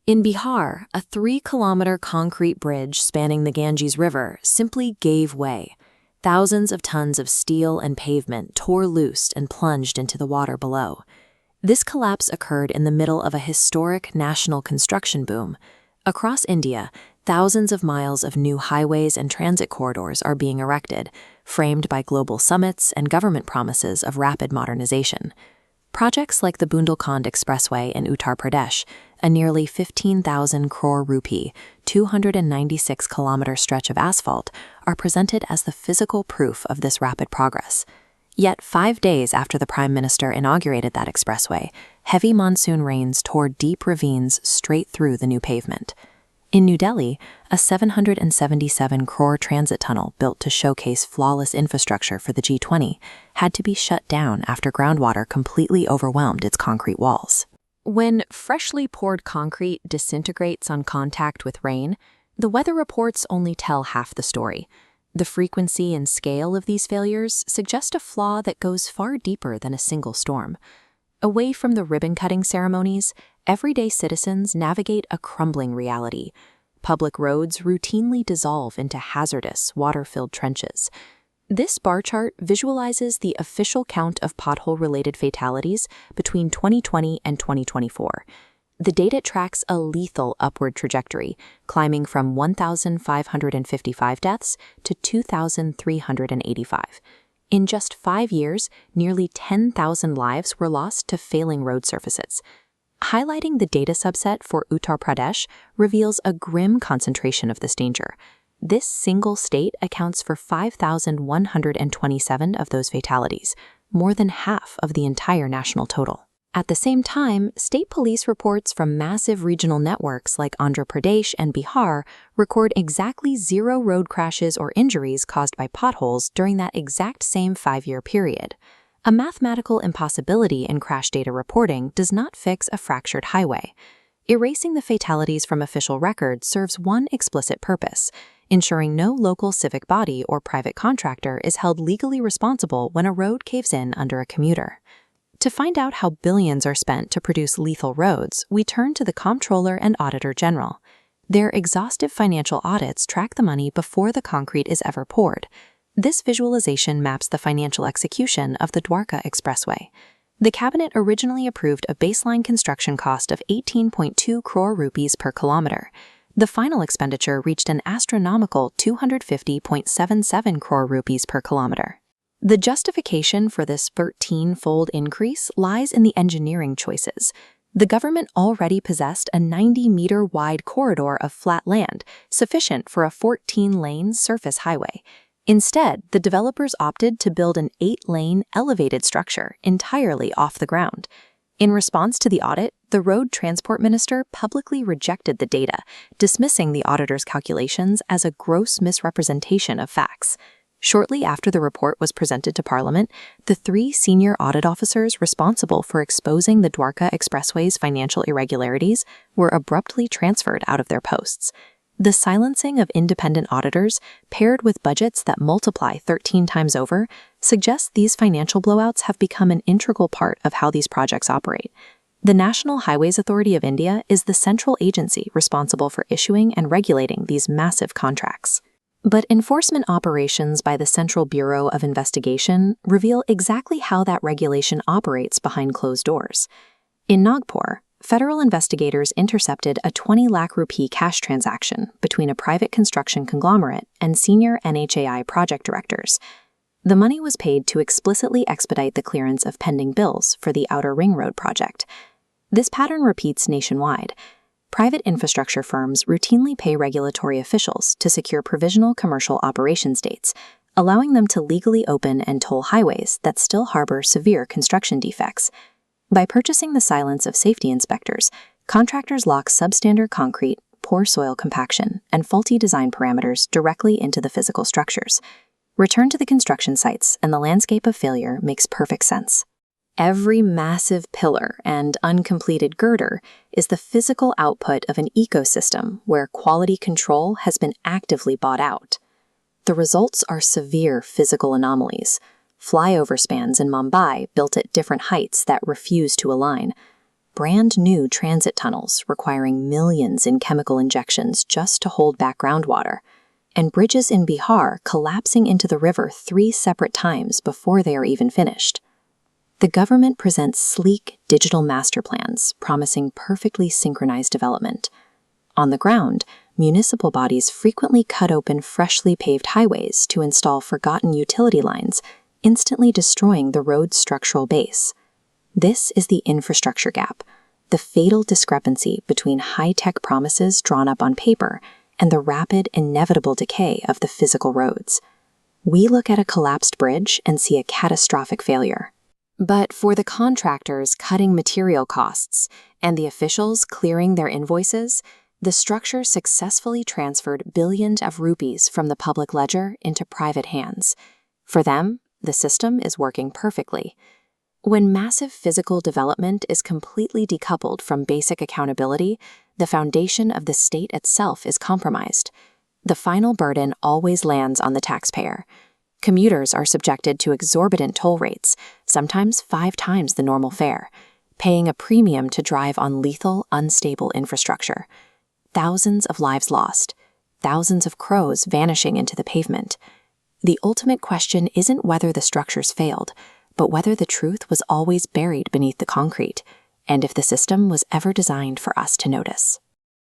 In Bihar, a 3-kilometer concrete bridge spanning the Ganges River simply gave way. Thousands of tons of steel and pavement tore loose and plunged into the water below. This collapse occurred in the middle of a historic national construction boom. Across India, thousands of miles of new highways and transit corridors are being erected, framed by global summits and government promises of rapid modernization. Projects like the Bundelkhand Expressway in Uttar Pradesh, a nearly 15,000 crore rupee, 296-kilometer stretch of asphalt, are presented as the physical proof of this rapid progress. Yet 5 days after the Prime Minister inaugurated that expressway, heavy monsoon rains tore deep ravines straight through the new pavement. In New Delhi, a 777 crore transit tunnel built to showcase flawless infrastructure for the G20 had to be shut down after groundwater completely overwhelmed its concrete walls. When freshly poured concrete disintegrates on contact with rain, the weather reports only tell half the story. The frequency and scale of these failures suggest a flaw that goes far deeper than a single storm. Away from the ribbon-cutting ceremonies, everyday citizens navigate a crumbling reality. Public roads routinely dissolve into hazardous, water-filled trenches. This bar chart visualizes the official count of pothole-related fatalities between 2020 and 2024. The data tracks a lethal upward trajectory, climbing from 1,555 deaths to 2,385. In just 5 years, nearly 10,000 lives were lost to failing road surfaces. Highlighting the data subset for Uttar Pradesh reveals a grim concentration of this danger. This single state accounts for 5,127 of those fatalities, more than half of the entire national total. At the same time, state police reports from massive regional networks like Andhra Pradesh and Bihar record exactly 0 road crashes or injuries caused by potholes during that exact same 5-year period. A mathematical impossibility in crash data reporting does not fix a fractured highway. Erasing the fatalities from official records serves one explicit purpose: ensuring no local civic body or private contractor is held legally responsible when a road caves in under a commuter. To find out how billions are spent to produce lethal roads, we turn to the Comptroller and Auditor General. Their exhaustive financial audits track the money before the concrete is ever poured. This visualization maps the financial execution of the Dwarka Expressway. The cabinet originally approved a baseline construction cost of 18.2 crore rupees per kilometer. The final expenditure reached an astronomical 250.77 crore rupees per kilometer. The justification for this 13-fold increase lies in the engineering choices. The government already possessed a 90-meter-wide corridor of flat land, sufficient for a 14-lane surface highway. Instead, the developers opted to build an 8-lane elevated structure entirely off the ground. In response to the audit, the Road Transport Minister publicly rejected the data, dismissing the auditor's calculations as a gross misrepresentation of facts. Shortly after the report was presented to Parliament, the 3 senior audit officers responsible for exposing the Dwarka Expressway's financial irregularities were abruptly transferred out of their posts. The silencing of independent auditors, paired with budgets that multiply 13 times over, suggests these financial blowouts have become an integral part of how these projects operate. The National Highways Authority of India is the central agency responsible for issuing and regulating these massive contracts. But enforcement operations by the Central Bureau of Investigation reveal exactly how that regulation operates behind closed doors. In Nagpur, federal investigators intercepted a 20 lakh rupee cash transaction between a private construction conglomerate and senior NHAI project directors. The money was paid to explicitly expedite the clearance of pending bills for the Outer Ring Road project. This pattern repeats nationwide. Private infrastructure firms routinely pay regulatory officials to secure provisional commercial operations dates, allowing them to legally open and toll highways that still harbor severe construction defects. By purchasing the silence of safety inspectors, contractors lock substandard concrete, poor soil compaction, and faulty design parameters directly into the physical structures. Return to the construction sites, and the landscape of failure makes perfect sense. Every massive pillar and uncompleted girder is the physical output of an ecosystem where quality control has been actively bought out. The results are severe physical anomalies. Flyover spans in Mumbai built at different heights that refuse to align. brand new transit tunnels requiring millions in chemical injections just to hold back groundwater, and bridges in Bihar collapsing into the river 3 separate times before they are even finished. The government presents sleek digital master plans promising perfectly synchronized development. On the ground, municipal bodies frequently cut open freshly paved highways to install forgotten utility lines, instantly destroying the road's structural base. This is the infrastructure gap, the fatal discrepancy between high-tech promises drawn up on paper and the rapid, inevitable decay of the physical roads. We look at a collapsed bridge and see a catastrophic failure. But for the contractors cutting material costs and the officials clearing their invoices, the structure successfully transferred billions of rupees from the public ledger into private hands. For them, the system is working perfectly. When massive physical development is completely decoupled from basic accountability, the foundation of the state itself is compromised. The final burden always lands on the taxpayer. Commuters are subjected to exorbitant toll rates, sometimes 5 times the normal fare, paying a premium to drive on lethal, unstable infrastructure. Thousands of lives lost, thousands of crows vanishing into the pavement. The ultimate question isn't whether the structures failed, but whether the truth was always buried beneath the concrete, and if the system was ever designed for us to notice.